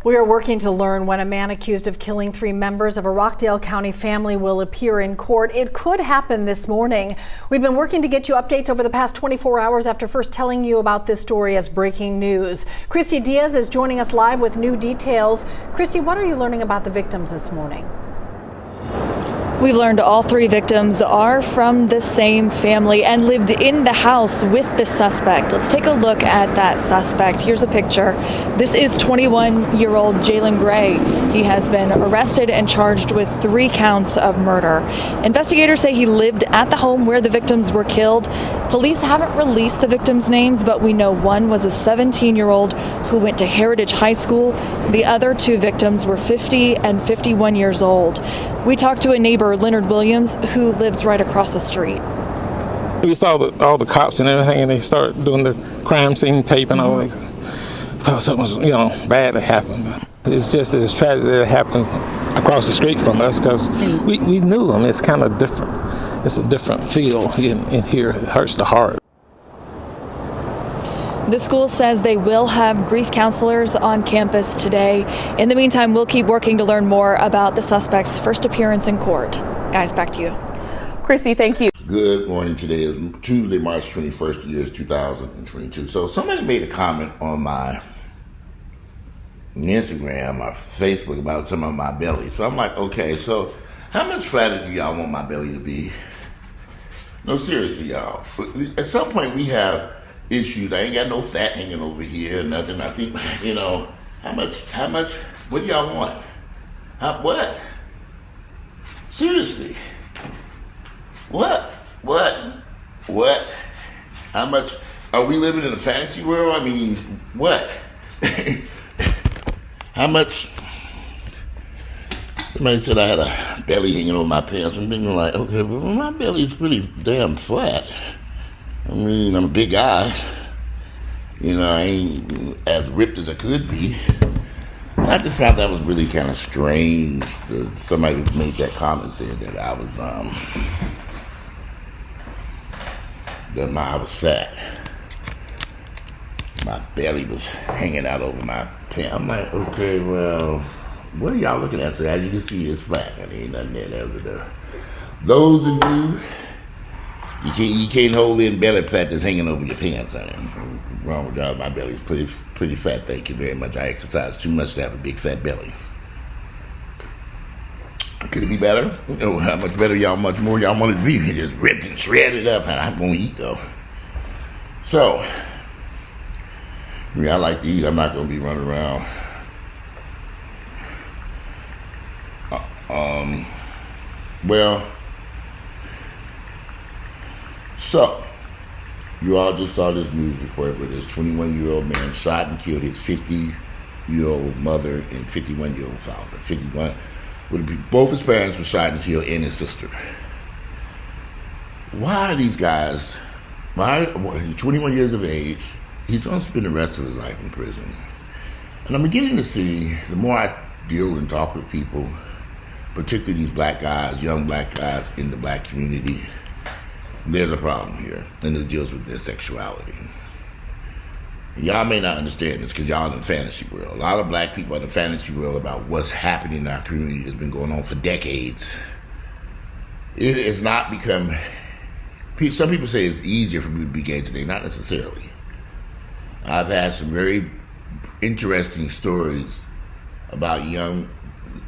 We are working to learn when a man accused of killing 3 members of a Rockdale County family will appear in court. It could happen this morning. We've been working to get you updates over the past 24 hours after first telling you about this story as breaking news. Christy Diaz is joining us live with new details. Christy, what are you learning about the victims this morning? We've learned all 3 victims are from the same family and lived in the house with the suspect. Let's take a look at that suspect. Here's a picture. This is 21-year-old Jailon Gray. He has been arrested and charged with 3 counts of murder. Investigators say he lived at the home where the victims were killed. Police haven't released the victims' names, but we know one was a 17-year-old who went to Heritage High School. The other 2 victims were 50 and 51 years old. We talked to a neighbor, Leonard Williams, who lives right across the street. We saw all the cops and everything, and they started doing the crime scene tape and all that. Thought something was, bad that happened. It's just as tragic that it happens across the street from us because we knew them. It's kind of different. It's a different feel in here. It hurts the heart. The school says they will have grief counselors on campus today. In the meantime, we'll keep working to learn more about the suspect's first appearance in court. Guys, back to you. Chrissy, thank you. Good morning. Today is Tuesday, March 21st, the year is 2022. So somebody made a comment on my Instagram or Facebook about some of my belly. So I'm like, okay, so how much fatter do y'all want my belly to be? No, seriously, y'all. At some point we have issues. I ain't got no fat hanging over here or nothing. I think, how much, what do y'all want? What? Seriously. What? How much? Are we living in a fantasy world? I mean, what? How much? Somebody said I had a belly hanging over my pants. I'm thinking like, okay, well, my belly's pretty damn flat. I mean, I'm a big guy. I ain't as ripped as I could be. I just found that was really kind of strange to somebody made that comment saying that I was I was fat. My belly was hanging out over my pants. I'm like, okay, well, what are y'all looking at? So as you can see, it's flat. I mean, nothing there over there. Those of you can't hold in belly fat that's hanging over your pants. I mean, wrong with y'all. My belly's pretty fat. Thank you very much. I exercise too much to have a big fat belly. Could it be better? How much better y'all? Much more y'all want it to be? Just ripped and shredded up. And I won't eat though. So, I like to eat. I'm not gonna be running around. So, you all just saw this news report where this 21-year-old man shot and killed his 50-year-old mother and 51-year-old father. 51, both his parents were shot and killed, and his sister. Why are these guys? He's 21 years of age. He's going to spend the rest of his life in prison. And I'm beginning to see, the more I deal and talk with people, particularly these black guys, young black guys in the black community, there's a problem here, and it deals with their sexuality. Y'all may not understand this because y'all in the fantasy world. A lot of black people are in the fantasy world about what's happening in our community that's been going on for decades. It has not become, some people say it's easier for me to be gay today, not necessarily. I've had some very interesting stories about young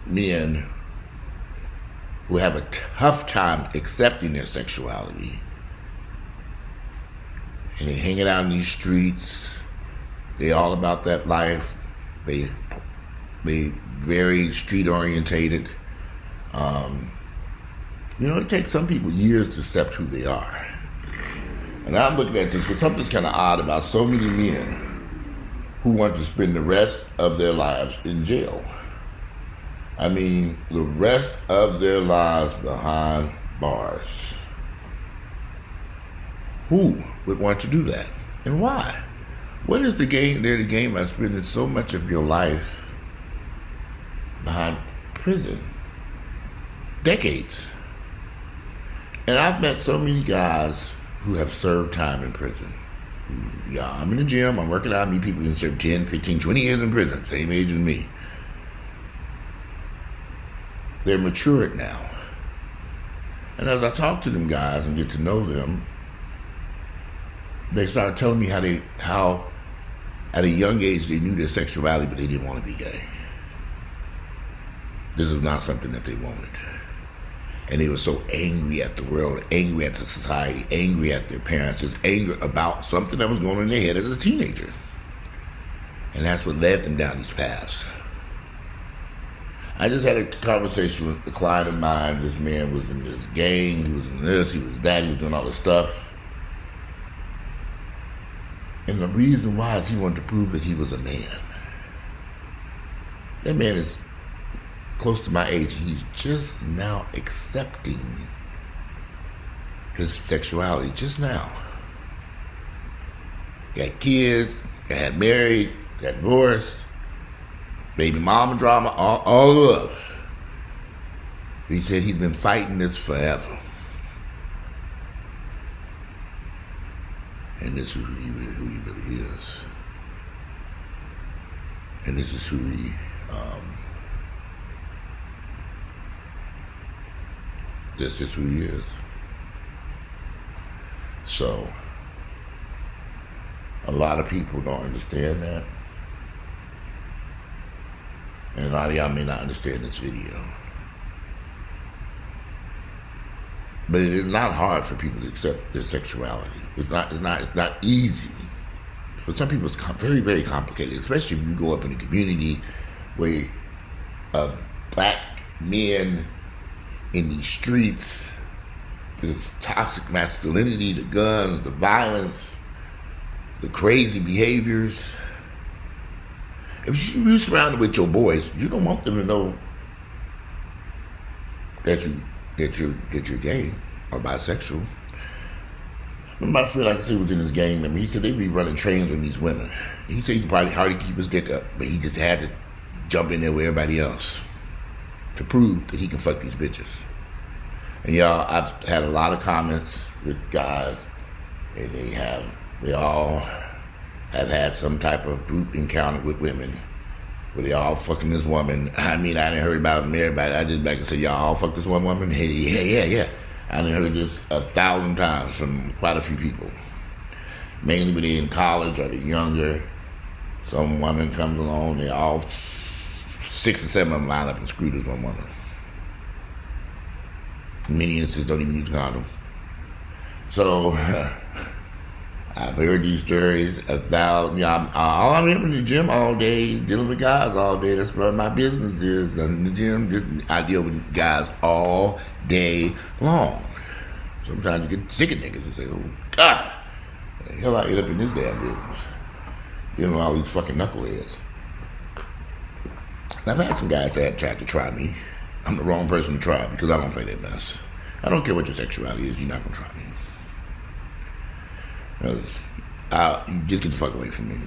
men who have a tough time accepting their sexuality. And they hang it out in these streets. They all about that life. They very street orientated. It takes some people years to accept who they are. And I'm looking at this because something's kind of odd about so many men who want to spend the rest of their lives in jail. I mean, the rest of their lives behind bars. Who would want to do that? And why? What is the game there, the game by spending so much of your life behind prison? Decades. And I've met so many guys who have served time in prison. Yeah, I'm in the gym, I'm working out, I meet people who can serve 10, 15, 20 years in prison, same age as me. they're matured now. And as I talk to them guys and get to know them, they started telling me how at a young age they knew their sexuality, but they didn't want to be gay. This is not something that they wanted. And they were so angry at the world, angry at the society, angry at their parents, just angry about something that was going on in their head as a teenager. And that's what led them down these paths. I just had a conversation with a client of mine. This man was in this gang, he was in this, he was that, he was doing all this stuff. And the reason why is he wanted to prove that he was a man. That man is close to my age. He's just now accepting his sexuality, just now. Got kids, got married, got divorced, baby mama drama, all of it. He said he's been fighting this forever. And this is who he really is. And this is who he, that's just who he is. So, a lot of people don't understand that. And a lot of y'all may not understand this video. But it is not hard for people to accept their sexuality. It's not easy. For some people, it's very, very complicated, especially if you go up in a community where black men in these streets, this toxic masculinity, the guns, the violence, the crazy behaviors. If you're surrounded with your boys, you don't want them to know that you're gay or bisexual. My friend, like I said, was in his gang. He said they be running trains on these women. He said he could probably hardly keep his dick up, but he just had to jump in there with everybody else to prove that he can fuck these bitches. And y'all, I've had a lot of comments with guys, and they all have had some type of group encounter with women where they all fucking this woman. I mean, I didn't heard about them, everybody. I just back and said, y'all all fuck this one woman? Hey, yeah. I done heard this 1,000 times from quite a few people. Mainly when they're in college or they're younger. Some woman comes along, they all 6 or 7 of them line up and screw this one woman. In many instances don't even use a condom. So I've heard these stories 1,000. I'm in the gym all day, dealing with guys all day. That's what my business is. I'm in the gym. I deal with guys all day long. Sometimes you get sick of niggas and say, oh, God, the hell I end up in this damn business. Dealing with all these fucking knuckleheads. And I've had some guys that tried to try me. I'm the wrong person to try because I don't play that mess. I don't care what your sexuality is, you're not going to try me. You just get the fuck away from me.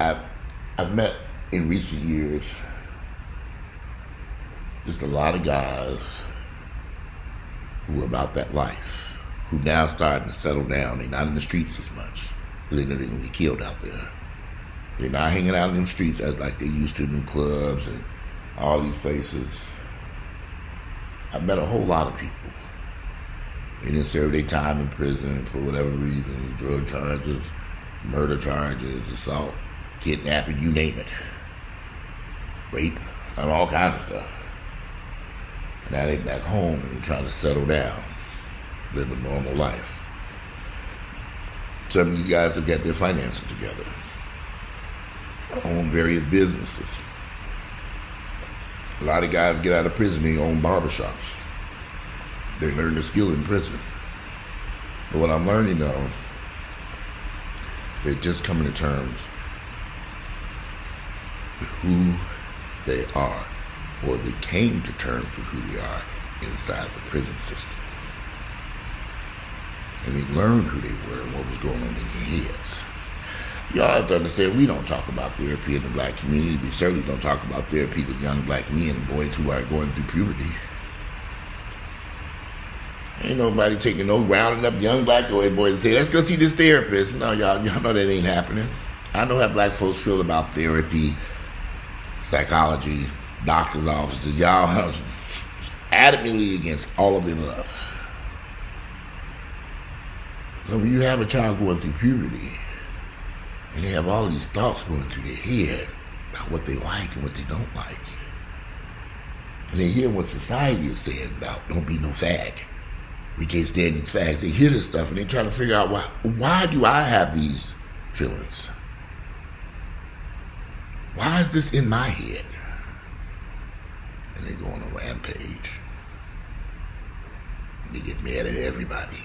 I've met in recent years just a lot of guys who are about that life, who now starting to settle down. They're not in the streets as much because they know they're going to get killed out there. They're not hanging out in them streets as like they used to in them clubs and all these places. I've met a whole lot of people. They didn't serve their time in prison for whatever reason, drug charges, murder charges, assault, kidnapping, you name it. Rape, and all kinds of stuff. Now they back home and they're trying to settle down, live a normal life. Some of these guys have got their finances together, own various businesses. A lot of guys get out of prison, they own barbershops. They learn the skill in prison. But what I'm learning though, they're just coming to terms with who they are, or they came to terms with who they are inside the prison system. And they learned who they were and what was going on in their heads. Y'all have to understand, we don't talk about therapy in the black community. We certainly don't talk about therapy with young black men and boys who are going through puberty. Ain't nobody taking no rounding up young black boys and say, let's go see this therapist. No, y'all know that ain't happening. I know how black folks feel about therapy, psychology, doctor's offices. Y'all are adamantly against all of the above. So when you have a child going through puberty, and they have all these thoughts going through their head about what they like and what they don't like, and they hear what society is saying about don't be no fag, we can't stand these fags. They hear this stuff and they try to figure out why do I have these feelings? Why is this in my head? And they go on a rampage. They get mad at everybody.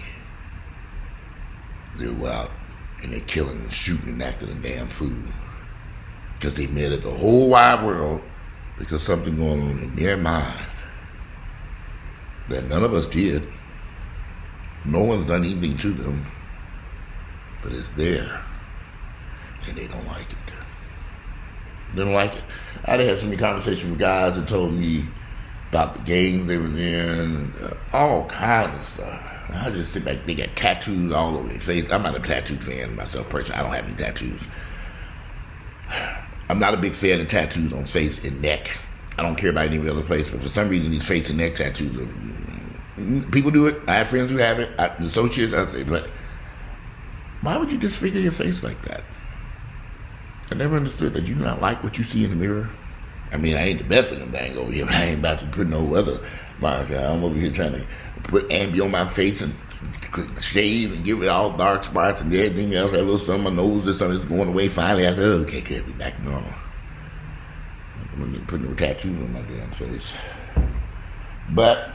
They go out and they're killing and shooting and acting a damn fool. Because they mad at the whole wide world because something going on in their mind that none of us did. No one's done anything to them. But it's there. And they don't like it. They don't like it. I'd had so many conversations with guys that told me about the gangs they was in, all kinds of stuff. And I just sit back, they got tattoos all over their face. I'm not a tattoo fan myself personally. I don't have any tattoos. I'm not a big fan of tattoos on face and neck. I don't care about any other place, but for some reason these face and neck tattoos people do it. I have friends who have it. Associates, I say, but why would you disfigure your face like that? I never understood that you do not like what you see in the mirror. I mean, I ain't the best looking thing over here, but I ain't about to put no other mark. I'm over here trying to put ambi on my face and shave and get rid of all dark spots and everything else. That little something on my nose, this something is going away. Finally, I said, okay, can't be back to normal. I'm gonna put no tattoos on my damn face. But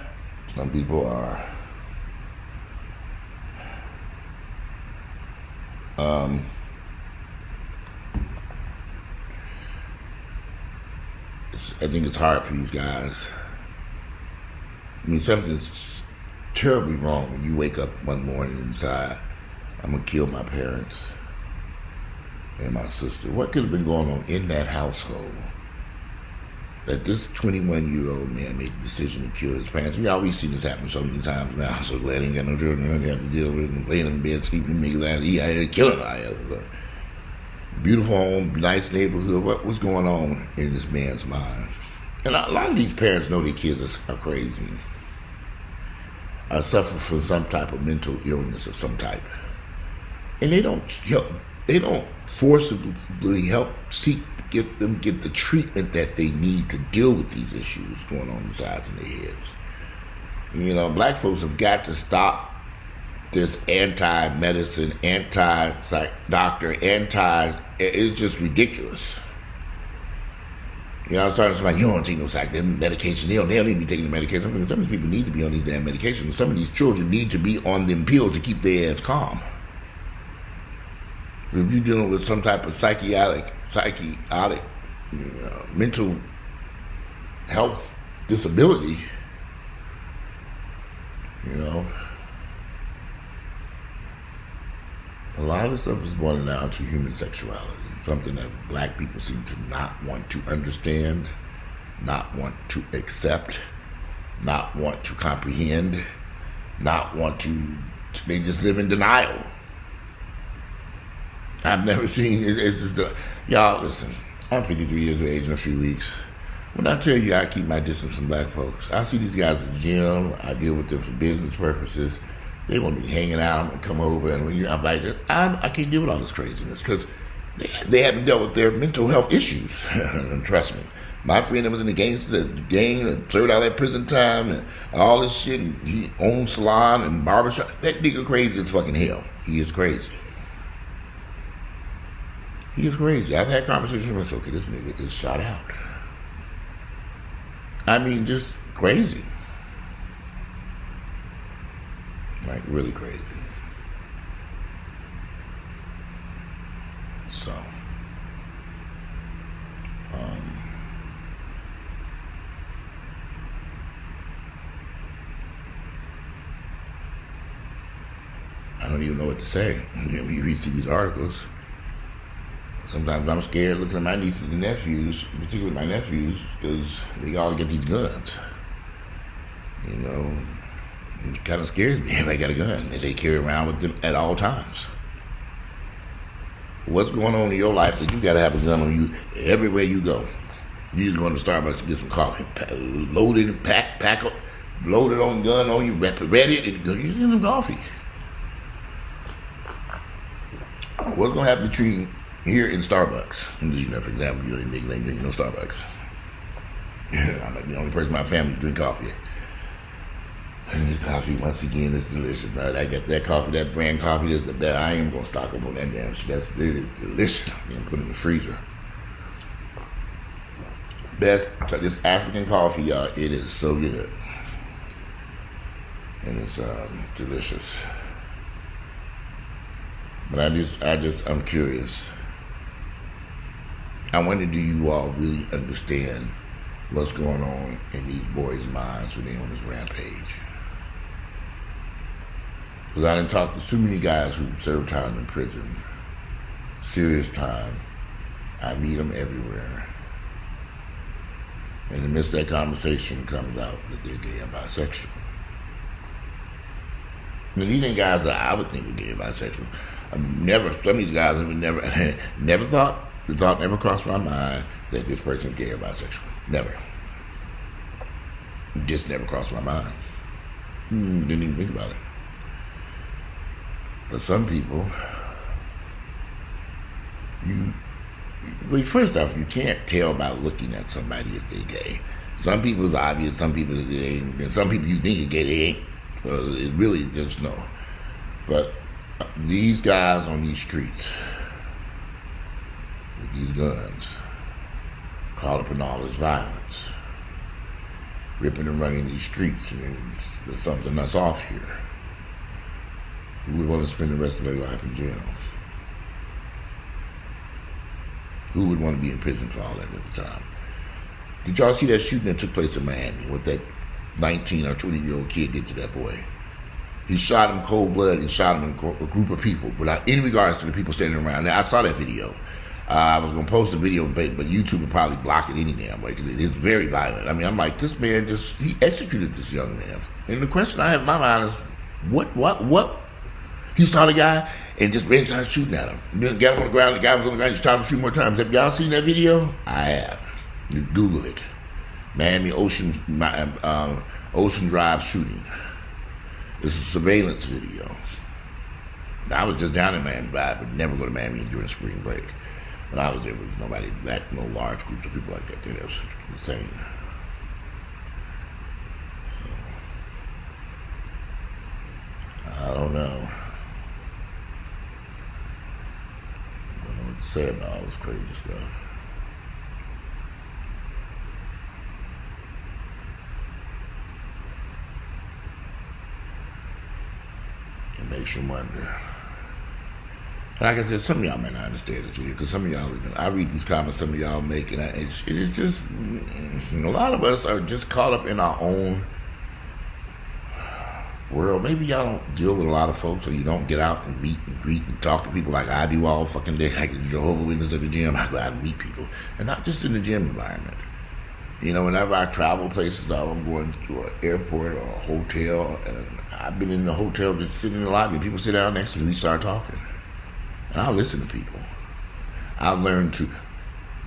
some people are I think it's hard for these guys. I mean, something's terribly wrong when you wake up one morning and decide, I'm going to kill my parents and my sister. What could have been going on in that household that this 21-year-old man made the decision to kill his parents? We've seen this happen so many times now. So glad he ain't got no children. They have to deal with them, laying in bed, sleeping niggas out. He out here killing our beautiful home, nice neighborhood. What was going on in this man's mind? And a lot of these parents know their kids are crazy, suffer from some type of mental illness of some type, and they don't help. They don't forcibly help seek to get the treatment that they need to deal with these issues going on inside of their heads. You know, black folks have got to stop this anti-medicine, anti-doctor, it's just ridiculous. You know, I was talking to somebody, you don't take no medication. They don't need to be taking the medication. I mean, some of these people need to be on these damn medications. Some of these children need to be on them pills to keep their ass calm. If you're dealing with some type of psychotic, mental health disability, you know, a lot of stuff is boiling down to human sexuality, something that black people seem to not want to understand, not want to accept, not want to comprehend, not want to, they just live in denial. I've never seen it. It's just, y'all, listen, I'm 53 years of age in a few weeks. When I tell you I keep my distance from black folks, I see these guys at the gym, I deal with them for business purposes. They want to be hanging out and come over, and when I'm like, I can't deal with all this craziness because they haven't dealt with their mental health issues. Trust me. My friend that was in the gang that served out that prison time and all this shit, and he owns salon and barbershop. That nigga crazy as fucking hell. He is crazy. He is crazy. I've had conversations with him. Okay, this nigga is shot out. I mean, just crazy. Like, really crazy. So, I don't even know what to say. When you read these articles, sometimes I'm scared looking at my nieces and nephews, particularly my nephews, because they all get these guns. You know, it kind of scares me if I got a gun that they carry around with them at all times. What's going on in your life that you got to have a gun on you everywhere you go? You just go to Starbucks and get some coffee, load it, pack up, load it on gun on you, ready it, and you get some coffee. What's gonna happen between here and Starbucks? You know, for example, you ain't drinking no Starbucks. I'm like the only person in my family to drink coffee. And this coffee, once again, is delicious. Now, I got that coffee, that brand coffee is the best. I ain't gonna stock up on that damn shit. It is delicious. I'm gonna put it in the freezer. Best, this African coffee, y'all. It is so good. And it's delicious. But I'm curious. I wonder, do you all really understand what's going on in these boys' minds when they're on this rampage? Because I done talked to too many guys who served time in prison, serious time. I meet them everywhere. In the midst of that conversation comes out that they're gay or bisexual. Now, these ain't guys that I would think were gay or bisexual. Some of these guys have never thought, the thought never crossed my mind that this person's gay or bisexual. Never. Just never crossed my mind. Didn't even think about it. But some people, first off, you can't tell by looking at somebody if they're gay. Some people it's obvious, some people it ain't, and some people you think are gay, they ain't. Well, it really just no. But these guys on these streets with these guns, caught up in all this violence, ripping and running these streets, and there's something that's off here. Who would want to spend the rest of their life in jail? Who would want to be in prison for all that at the time? Did y'all see that shooting that took place in Miami? What that 19 or 20-year-old kid did to that boy? He shot him cold blood and shot him in a group of people without any regards to the people standing around. Now, I saw that video. I was going to post a video, but YouTube would probably block it any damn way because it's very violent. I mean, I'm like, this man he executed this young man. And the question I have in my mind is, what? He saw the guy and just ran started shooting at him. And then got him on the ground, the guy was on the ground, he shot him a few more times. Have y'all seen that video? I have. You Google it. Miami Ocean Drive shooting. It's a surveillance video. Now, I was just down in Miami, but I would never go to Miami during spring break. When I was there, there was no large groups of people like that there. That was insane. So, I don't know. I don't know what to say about all this crazy stuff. It makes you wonder. Like I said, some of y'all may not understand this video because some of y'all I read these comments some of y'all make, and it is just a lot of us are just caught up in our own world. Maybe y'all don't deal with a lot of folks, or you don't get out and meet and greet and talk to people like I do all fucking day, like the Jehovah's Witness at the gym. I go out and meet people, and not just in the gym environment. You know, whenever I travel places, I'm going to an airport or a hotel, and I've been in the hotel just sitting in the lobby. People sit down next to me, we start talking. And I'll listen to people. I'll learn to,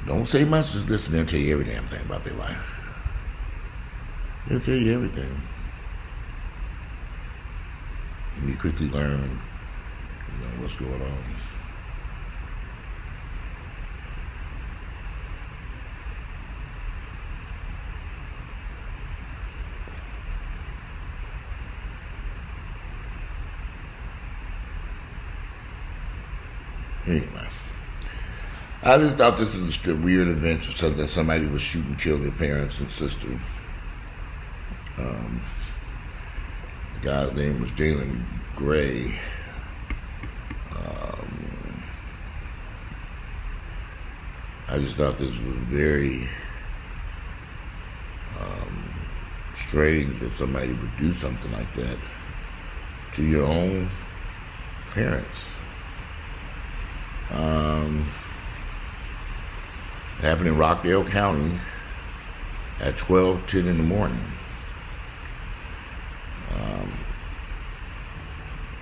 don't say much, just listen. They'll tell you every damn thing about their life. They'll tell you everything. And you quickly learn, what's going on. Anyway, I just thought this was a weird event that somebody was shoot and kill their parents and sister. The guy's name was Jailon Gray. I just thought this was very strange that somebody would do something like that to your own parents. It happened in Rockdale County at 12:10 in the morning.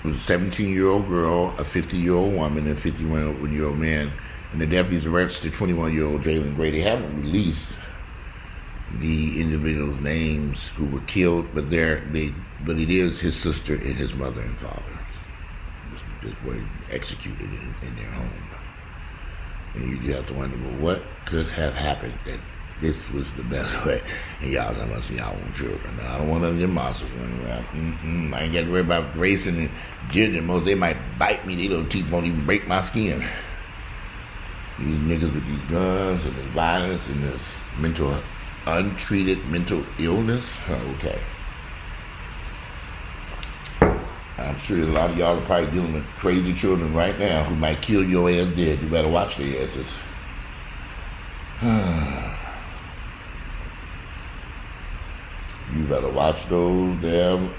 It was a 17-year-old girl, a 50-year-old woman, and a 51-year-old man. And the deputies arrested 21-year-old Jailon Gray. They haven't released the individuals' names who were killed, but it is his sister and his mother and father just were executed in their home. And you have to wonder, well, what could have happened that this was the best way? And y'all talking about, y'all want children. Now, I don't want none of them monsters running around. I ain't got to worry about race and gender. Most they might bite me. They little teeth won't even break my skin. These niggas with these guns and this violence and this untreated mental illness. Okay. I'm sure a lot of y'all are probably dealing with crazy children right now who might kill your ass dead. You better watch their asses. You better watch those damn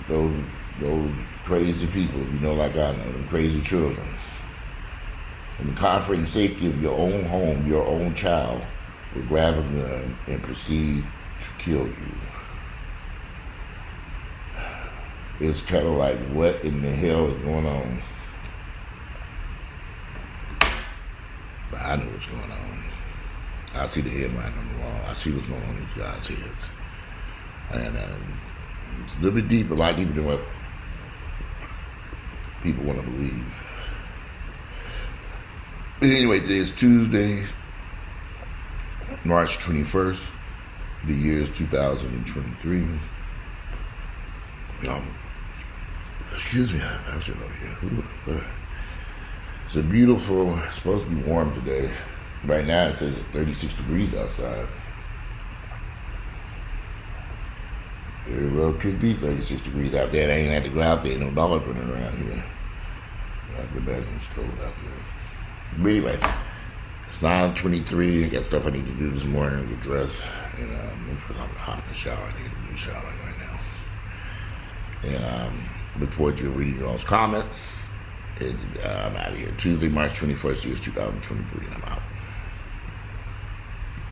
those crazy people. You know, like I know, them crazy children. In the comfort and safety of your own home, your own child will grab a gun and proceed to kill you. It's kind of like, what in the hell is going on? But I know what's going on. I see the headline on the wall. I see what's going on in these guys' heads. And it's a little bit deeper, a lot deeper than what people want to believe. But anyway, today is Tuesday, March 21st. The year is 2023. Excuse me, I'm sitting over here. It's a beautiful, it's supposed to be warm today. Right now it says it's 36 degrees outside. Very well could be 36 degrees out there. It ain't had to go out there, ain't no dollar running around here. I can imagine it's cold out there. But anyway, it's 9:23. I got stuff I need to do this morning, get dressed, and I'm going to hop in the shower. I need to do showering right now. And look forward to reading your all's comments. I'm out of here. Tuesday, March 21st, year 2023, and I'm out.